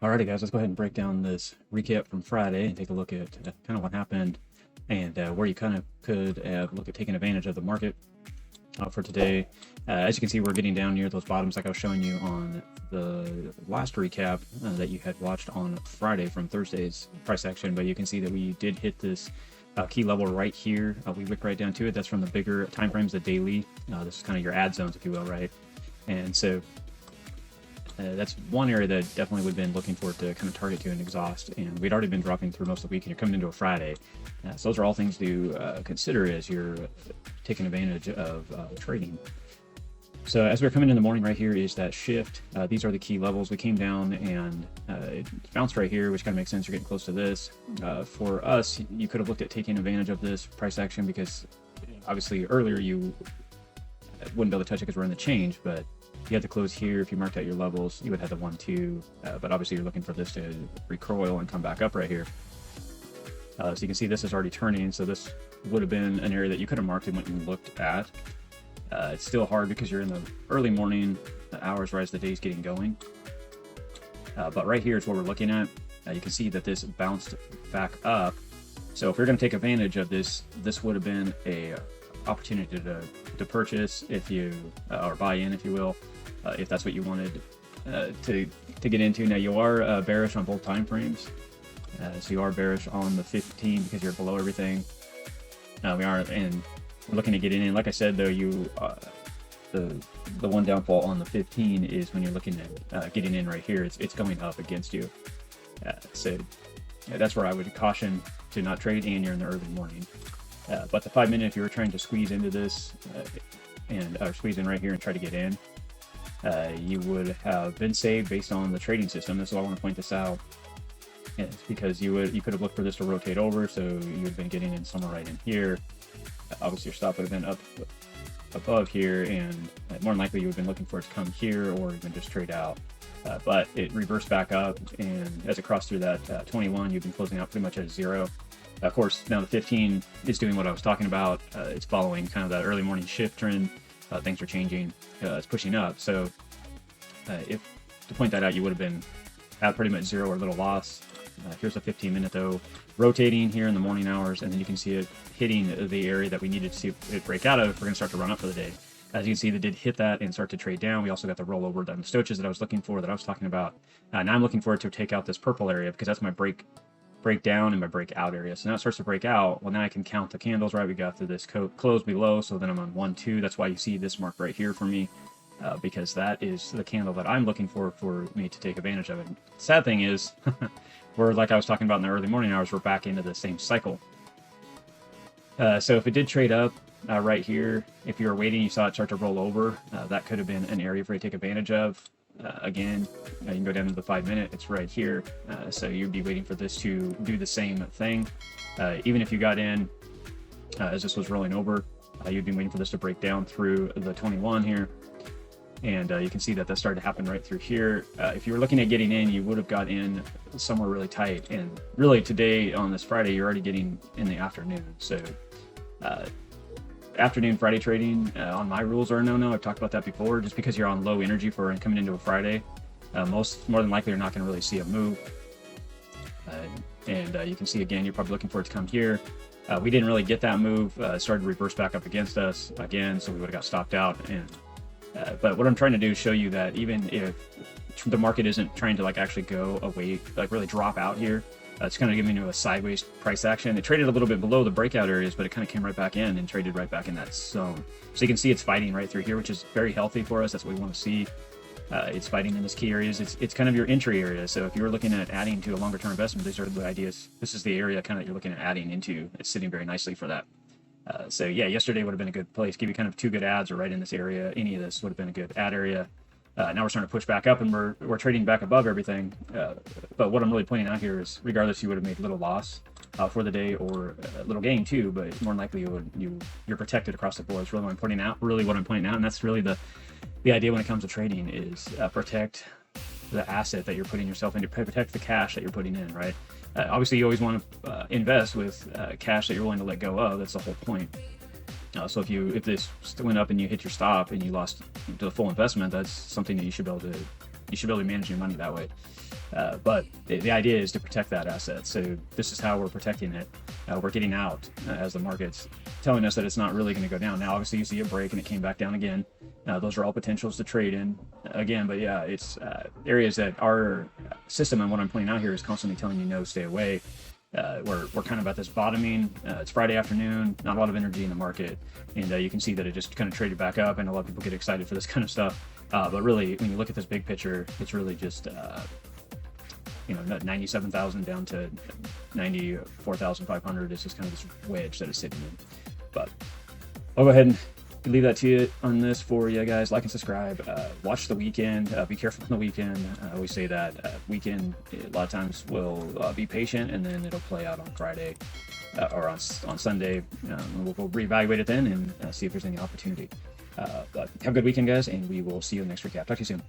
Alrighty, guys, let's go ahead and break down this recap from Friday and take a look at kind of what happened and where you kind of could look at taking advantage of the market for today. As you can see, we're getting down near those bottoms like I was showing you on the last recap that you had watched on Friday from Thursday's price action, but you can see that we did hit this key level right here. We wicked right down to it. That's from the bigger time frames, the daily. This is kind of your ad zones, if you will, right? And so that's one area that definitely would have been looking for to kind of target to and exhaust. And we'd already been dropping through most of the week, and you're coming into a Friday. So those are all things to consider as you're taking advantage of trading. So as we're coming in the morning right here is that shift. These are the key levels. We came down and it bounced right here, which kind of makes sense. You're getting close to this. For us, you could have looked at taking advantage of this price action because obviously earlier you wouldn't be able to touch it because we're in the change, but you had to close here. If you marked out your levels, you would have the 1-2, but obviously you're looking for this to recoil and come back up right here. So you can see this is already turning, so this would have been an area that you could have marked and went and looked at. It's still hard because you're in the early morning hours right as the day's getting going. But right here is what we're looking at. You can see that this bounced back up. So if you're going to take advantage of this, this would have been a opportunity to purchase if you or buy in, if you will, if that's what you wanted to get into. Now you are bearish on both time frames, so you are bearish on the 15 because you're below everything. We are, and we're looking to get in. Like I said, though, you the one downfall on the 15 is when you're looking at getting in right here, it's going up against you. So that's where I would caution to not trade, and you're in the early morning. But the 5 minute, if you were trying to squeeze into this and squeeze in right here and try to get in, you would have been saved based on the trading system. This is why I want to point this out. It's because you could have looked for this to rotate over, so you would have been getting in somewhere right in here. Obviously, your stop would have been up above here, and more than likely you would have been looking for it to come here or even just trade out. But it reversed back up, and as it crossed through that 21, you've been closing out pretty much at 0. Of course, now the 15 is doing what I was talking about. It's following kind of that early morning shift trend. Things are changing. It's pushing up. So if to point that out, you would have been at pretty much 0 or little loss. Here's a 15 minute though, rotating here in the morning hours, and then you can see it hitting the area that we needed to see it break out of if we're going to start to run up for the day. As you can see, they did hit that and start to trade down. We also got the rollover down the stoaches that I was looking for, that I was talking about. Now I'm looking for it to take out this purple area because that's my breakdown and my breakout area. So now it starts to break out. Well, now I can count the candles, right? We got to this close below, so then I'm on 1-2. That's why you see this mark right here for me, because that is the candle that I'm looking for me to take advantage of it. Sad thing is, we're, like I was talking about in the early morning hours, we're back into the same cycle. So if it did trade up right here, if you were waiting, you saw it start to roll over, that could have been an area for you to take advantage of. Again, you can go down to the 5 minute, it's right here. So you'd be waiting for this to do the same thing. Even if you got in as this was rolling over, you'd be waiting for this to break down through the 21 here. And you can see that that started to happen right through here. If you were looking at getting in, you would have got in somewhere really tight. And really today, on this Friday, you're already getting in the afternoon. So afternoon Friday trading on my rules are a no-no. I've talked about that before. Just because you're on low energy for coming into a Friday, more than likely you're not going to really see a move. You can see again, you're probably looking for it to come here. We didn't really get that move. It started to reverse back up against us again, so we would have got stopped out. And but what I'm trying to do is show you that even if the market isn't trying to actually go away, really drop out here, it's kind of giving you a sideways price action. It traded a little bit below the breakout areas, but it kind of came right back in and traded right back in that zone. So you can see it's fighting right through here, which is very healthy for us. That's what we want to see. It's fighting in these key areas. It's kind of your entry area. So if you're looking at adding to a longer term investment, these are the ideas. This is the area kind of you're looking at adding into. It's sitting very nicely for that. So yeah, yesterday would have been a good place. Give you kind of 2 good ads or right in this area. Any of this would have been a good ad area. Now we're starting to push back up, and we're trading back above everything. But what I'm really pointing out here is, regardless, you would have made little loss for the day, or a little gain too. But more than likely, you're protected across the board. That's really what I'm pointing out. And that's really the idea when it comes to trading is protect the asset that you're putting yourself into, protect the cash that you're putting in, right? Obviously, you always want to invest with cash that you're willing to let go of. That's the whole point. So if this went up and you hit your stop and you lost the full investment, that's something that you should be able to you should be able to manage your money that way. But the idea is to protect that asset. So this is how we're protecting it. We're getting out as the market's telling us that it's not really going to go down. Now, obviously, you see a break and it came back down again. Those are all potentials to trade in again. But yeah, it's areas that our system and what I'm pointing out here is constantly telling you no, stay away. We're kind of at this bottoming. It's Friday afternoon, not a lot of energy in the market, and you can see that it just kind of traded back up, and a lot of people get excited for this kind of stuff. But really, when you look at this big picture, it's really just 97,000 down to 94,500 is just kind of this wedge that is sitting in. But I'll go ahead and leave that to you on this for you guys. Like and subscribe. Watch the weekend. Be careful on the weekend. I always say that weekend a lot of times will be patient, and then it'll play out on Friday or on Sunday. We'll reevaluate it then and see if there's any opportunity. But have a good weekend, guys, and we will see you in the next recap. Talk to you soon.